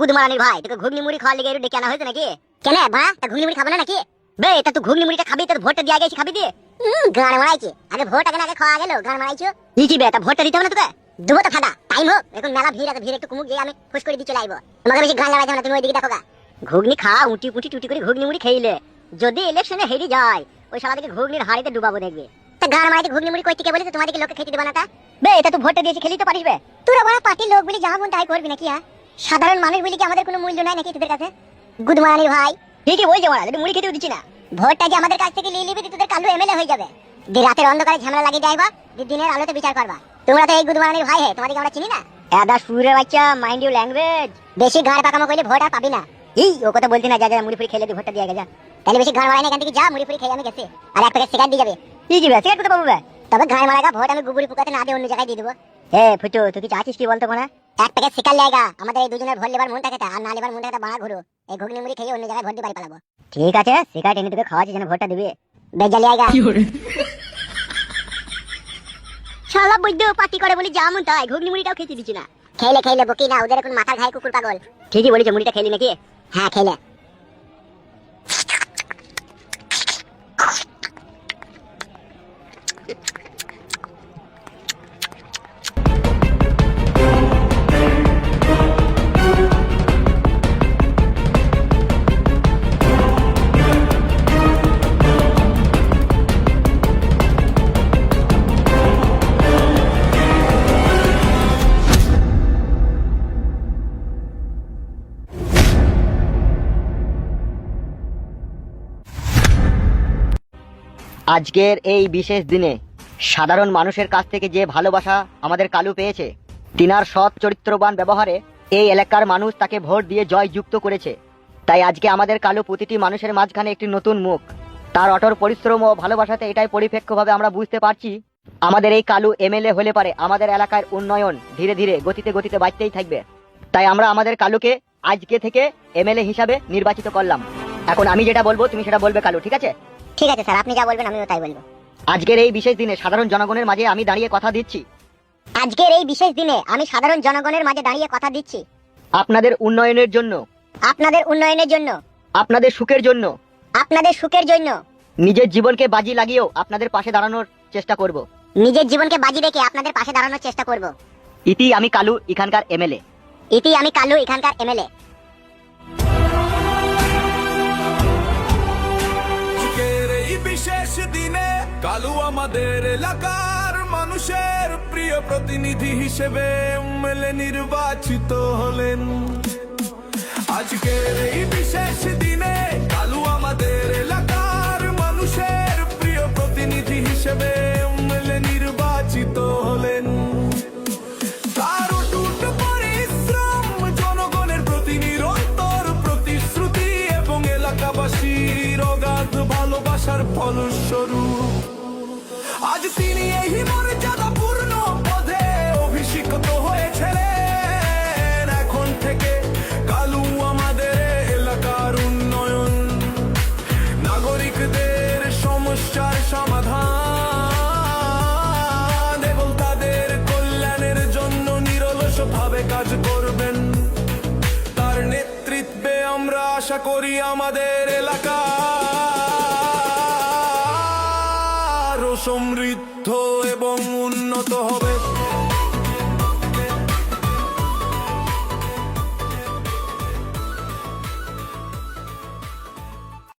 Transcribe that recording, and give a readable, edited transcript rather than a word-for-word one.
গুদমারানির ভাই, তোকে ঘুগনি মুড়ি খাওয়ার লেগে ডেকে আনা হয়েছে নাকি? কেন ভাড়া, তা ঘুগনি মুড়ি খাবে না নাকি? বে তা তুই ঘুগনি মুড়িটা খাবি, তোর ভোটটা দিয়ে গেছি খাবি দিয়ে। গান মারাইছি, আগে ভোট আগে খাওয়া গেল, গান মারাইছো কি বে? তা ভোটটা দিতে হবে না তোকে? দেবো তো ফাদা, টাইম হোক, এখন মেলা ভিড় আছে, ভিড় একটু কমুক, গিয়ে আমি খুশ করে দিয়ে চলে আইবো। তোমাকে বেশি গান লাগাইতে হবে না, তুমি ওইদিকে দেখো গা। ঘুগনি খা, উঁটি পুটি টুটি করে ঘুগনি মুড়ি খেইলে যদি ইলেকশনে হেরে যায়, ওই শালাদিকে ঘুগনির হাড়িতে ডুবাবো দেখবে। তা গান মারাইতে ঘুগনি মুড়ি কই থেকে বলেছে তোমাদেরকে লোকে খেতে দেবে না? তা বে এটা তুই ভোটটা দিয়েছি, খেলি তো পারিস বে। তোরা বড় পার্টির লোক বলি যা মন তাই করবি নাকি? সাধারণ মানুষ বলি কি আমাদের কোনো মূল্য নাই নাকি তোদের কাছে? গুদমারানির ভাই ঠিকই বলছে মারা, যদি মুড়ি খেতেও দিচ্ছি না। ভোটটা যে আমাদের কাছ থেকে নিয়ে নিবি, তোদের কালু এমএলএ হয়ে যাবে। রাতের অন্ধকারে ঝামেলা লাগিয়ে যাইবা, দিনের আলোতে বিচার করবা। তোমরা তো এই গুদমারানির ভাই হে, তোমাদেরকে আমরা চিনি না? এদা সুরের বাচ্চা, মাইন্ড ইউ ল্যাঙ্গুয়েজ। বেশি গাড় পাকামো কইলে ভোট আর পাবি না। এই ও কথা বলতি না, যা যা মুড়ি ফুড়ি খেলে দি, ভোটটা দিয়ে গেছে। তাহলে বেশি গাড় মারাই না, এখান থেকে যা, মুড়ি ফুড়ি খেয়ে আমি গেছি। আর এক প্যাকেট সিগারেট দিয়ে যাবে। কি দিবে সিগারেট কোথা পাবো? তবে গাড় মারাগা ভোট আমি গুগুরি পুকাতে না দিয়ে অন্য জায়গায় দিয়ে দেবো। হে ফুটু, তুই কি চাচ্ছিস কি বলতো? কোনা এক প্যাকেট সিগারেট লাগা, আমাদের এই দুজনের ভোট লেবার মনটা কেটে, আর না লেবার মনটা কেটে বাড়া ঘুরো। এই ঘুগনি মুড়ি খেয়ে অন্য জায়গায় ভোট দিয়ে বাড়ি পালাবো। ঠিক আছে, সিগারেট এনে তোকে খাওয়াচ্ছি, যেন ভোটটা দিবি। বেজালি আইগা শালা বৈদ্য পার্টি করে বলি যা মন তাই, ঘুগনি মুড়িটাও খেতে দিচ্ছি না। খেলে খেলে বকি না, ওদের এখন মাথা খায় কুকুর পাগল। ঠিকই বলেছ, মুড়িটা খেলি নাকি? হ্যাঁ খেলে। আজকের এই বিশেষ দিনে সাধারণ মানুষের কাছ থেকে যে ভালোবাসা আমাদের কালু পেয়েছে, তিনার সৎ চরিত্রবান ব্যবহারে এই এলাকার মানুষ তাকে ভোট দিয়ে জয়যুক্ত করেছে। তাই আজকে আমাদের কালু প্রতিটি মানুষের মাঝখানে একটি নতুন মুখ। তার অটল পরিশ্রম ও ভালোবাসাতে এটাই পরিপ্রেক্ষভাবে আমরা বুঝতে পারছি আমাদের এই কালু এমএলএ হলে পারে আমাদের এলাকার উন্নয়ন ধীরে ধীরে গতিতে গতিতে বাড়তেই থাকবে। তাই আমরা আমাদের কালুকে আজকে থেকে এমএলএ হিসাবে নির্বাচিত করলাম। এখন আমি যেটা বলবো তুমি সেটা বলবে কালু, ঠিক আছে? ঠিক আছে স্যার, আপনি যা বলবেন আমিও তাই বলবো। আজকের এই বিশেষ দিনে সাধারণ জনগণের মাঝে আমি দাঁড়িয়ে কথা দিচ্ছি। আজকের এই বিশেষ দিনে আমি সাধারণ জনগণের মাঝে দাঁড়িয়ে কথা দিচ্ছি আপনাদের উন্নয়নের জন্য, আপনাদের উন্নয়নের জন্য, আপনাদের সুখের জন্য, আপনাদের সুখের জন্য নিজের জীবনকে বাজি লাগিয়েও আপনাদের পাশে দাঁড়ানোর চেষ্টা করব। নিজের জীবনকে বাজি রেখে আপনাদের পাশে দাঁড়ানোর চেষ্টা করব। ইতি আমি কালু, এখানকার এমএলএ। ইতি আমি কালু, এখানকার এমএলএ। বিশেষ দিনে কালু আমাদের এলাকার মানুষের প্রিয় প্রতিনিধি হিসেবে এমএলএ নির্বাচিত হলেন। আজকের এই বিশেষ দিনে কালু আমাদের এলাকার মানুষের প্রিয় প্রতিনিধি হিসেবে এমএলএ নির্বাচিত হলেন। তার অটুট পরিশ্রম, জনগণের প্রতি নিরন্তর প্রতিশ্রুতি এবং এলাকাবাসীর অগাধ ভালোবাসার ফলস্বরূপ আজ তিনি এই মর্যাদাপূর্ণ পদে অভিষিক্ত হয়েছিলেন। এখন থেকে কালু আমাদের এলাকার উন্নয়ন, নাগরিকদের সমস্যার সমাধান এবং তাদের কল্যাণের জন্য নিরলসভাবে কাজ করবেন। তার নেতৃত্বে আমরা আশা করি আমাদের এলাকা সমৃদ্ধ এবং উন্নত হবে।